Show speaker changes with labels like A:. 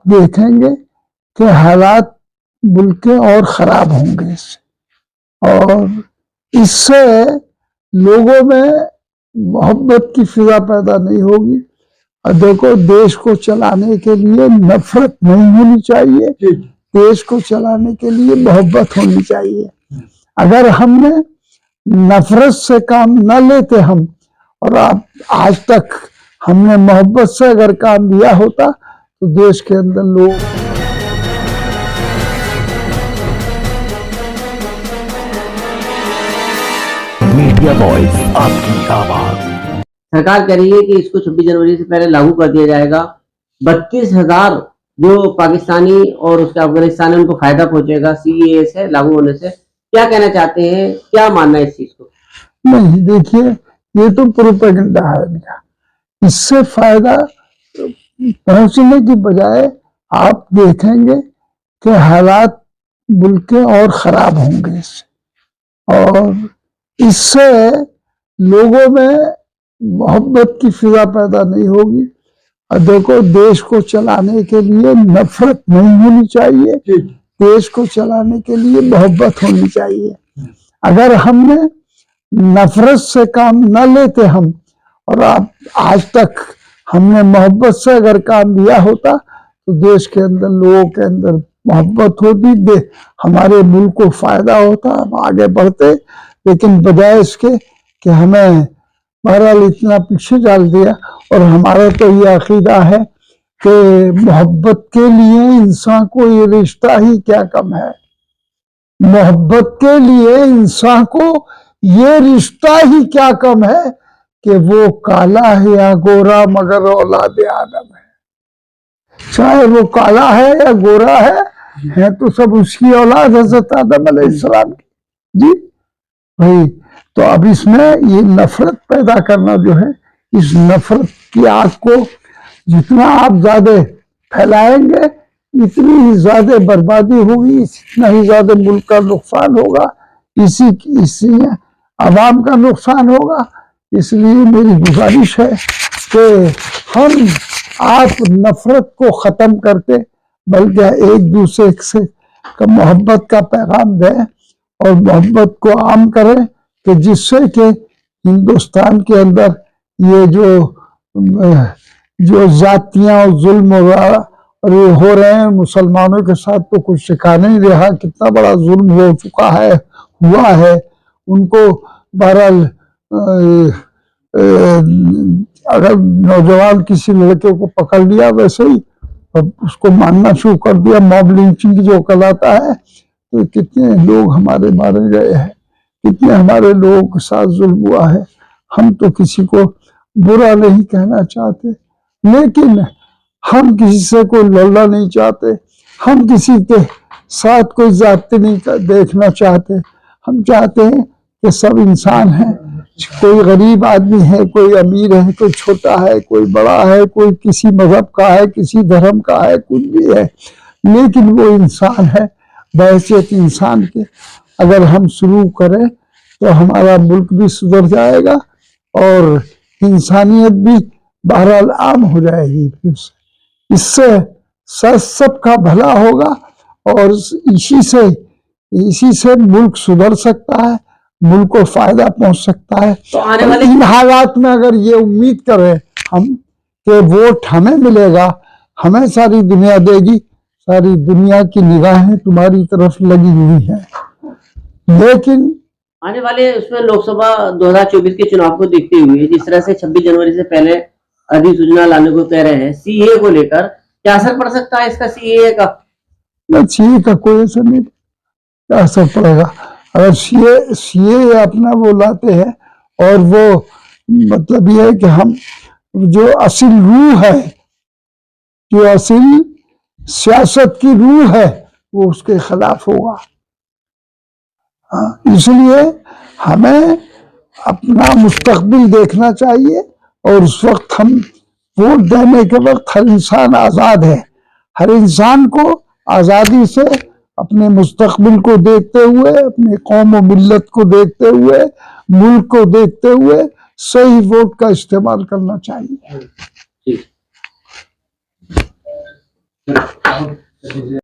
A: देखेंगे कि हालात मुल्क के और खराब होंगे इससे, और इससे लोगों में मोहब्बत की फिजा पैदा नहीं होगी। और देखो, देश को चलाने के लिए नफरत नहीं होनी चाहिए, देश को चलाने के लिए मोहब्बत होनी चाहिए। अगर हमने नफरत से काम न लेते हम, और आज तक हमने मोहब्बत से अगर काम लिया होता तो देश के अंदर लोग।
B: मीडिया वॉइस, आपकी आवाज।
C: सरकार कह रही है कि इसको 26 जनवरी से पहले लागू कर दिया जाएगा। 32,000 जो पाकिस्तानी और उसके अफगानिस्तान है उनको फायदा पहुंचेगा सीएए से लागू होने से। क्या कहना चाहते हैं, क्या मानना है इस चीज को?
A: नहीं, देखिए, ये तो प्रोपेगेंडा है इनका। इससे फायदा पहुंचने की बजाय आप देखेंगे कि हालात मुल्क के और खराब होंगे इससे, और इससे लोगों में मोहब्बत की फिजा पैदा नहीं होगी। और देखो, देश को चलाने के लिए नफरत नहीं होनी चाहिए, देश को चलाने के लिए मोहब्बत होनी चाहिए। अगर हमने नफरत से काम न लेते हम, और आज तक हमने मोहब्बत से अगर काम लिया होता तो देश के अंदर लोगों के अंदर मोहब्बत होती, हमारे मुल्क को फायदा होता, हम आगे बढ़ते। लेकिन बजाय इसके कि हमें बहरहाल इतना पीछे डाल दिया। और हमारा तो ये अकीदा है कि मोहब्बत के लिए इंसान को ये रिश्ता ही क्या कम है, मोहब्बत के लिए इंसान को ये रिश्ता ही क्या कम है कि वो काला है या गोरा मगर औलाद आदम है। चाहे वो काला है या गोरा है तो सब उसकी औलाद हजरत आदम अलैहिस्सलाम की। जी भाई, तो अब इसमें ये नफरत पैदा करना जो है, इस नफरत की आग को जितना आप ज्यादा फैलाएंगे इतनी ही ज्यादा बर्बादी होगी, इतना ही ज्यादा मुल्क का नुकसान होगा, इसी आवाम का नुकसान होगा। इसलिए मेरी गुजारिश है कि हम आप नफरत को खत्म करके बल्कि एक दूसरे से मोहब्बत का पैगाम दें और मोहब्बत को आम करें, कि जिससे कि हिंदुस्तान के अंदर ये जो जातियां और जुल्म हो रहे हैं, मुसलमानों के साथ तो कुछ सिखा नहीं रहा, कितना बड़ा जुल्म हो चुका है, हुआ है उनको। बहरहाल अगर नौजवान किसी लड़के को पकड़ लिया वैसे ही उसको मानना शुरू कर दिया, मॉब लिंचिंग जो कहलाता है, तो कितने लोग हमारे मारे गए हैं, कितने हमारे लोगों के साथ जुल्म हुआ है। हम तो किसी को बुरा नहीं कहना चाहते, लेकिन हम किसी से कोई लड़ना नहीं चाहते, हम किसी के साथ कोई जाति नहीं देखना चाहते। हम चाहते हैं कि सब इंसान हैं, कोई गरीब आदमी है, कोई अमीर है, कोई छोटा है, कोई बड़ा है, कोई किसी मजहब का है, किसी धर्म का है, कुछ भी है, लेकिन वो इंसान है। बहैसियत इंसान के अगर हम शुरू करें तो हमारा मुल्क भी सुधर जाएगा और इंसानियत भी बहरहाल आम हो जाएगी। इससे सबका भला होगा और इसी से मुल्क सुधर सकता है, मुल्क को फायदा पहुंच सकता है।
C: तो आने वाले
A: इन हालात में अगर ये उम्मीद करें हम कि वोट हमें मिलेगा, हमें सारी दुनिया देगी, सारी दुनिया की निगाहें तुम्हारी तरफ लगी हुई हैं, लेकिन
C: आने वाले उसमें लोकसभा 2024 के चुनाव को देखते हुए जिस तरह से 26 जनवरी से पहले अधिसूचना लाने को कह रहे हैं सीए को लेकर, क्या असर पड़ सकता है इसका सीए का?
A: सीए का कोई असर नहीं, क्या असर पड़ेगा? अगर सीए अपना वो लाते हैं और वो मतलब ये है कि हम जो असल रूह है, जो असल सियासत की रूह है, वो उसके खिलाफ होगा। इसलिए हमें अपना मुस्तकबिल देखना चाहिए और उस वक्त हम वोट देने के वक्त हर इंसान आज़ाद है, हर इंसान को आज़ादी से अपने मुस्तकबिल को देखते हुए, अपने कौम और मिल्लत को देखते हुए, मुल्क को देखते हुए सही वोट का इस्तेमाल करना चाहिए।
C: आपको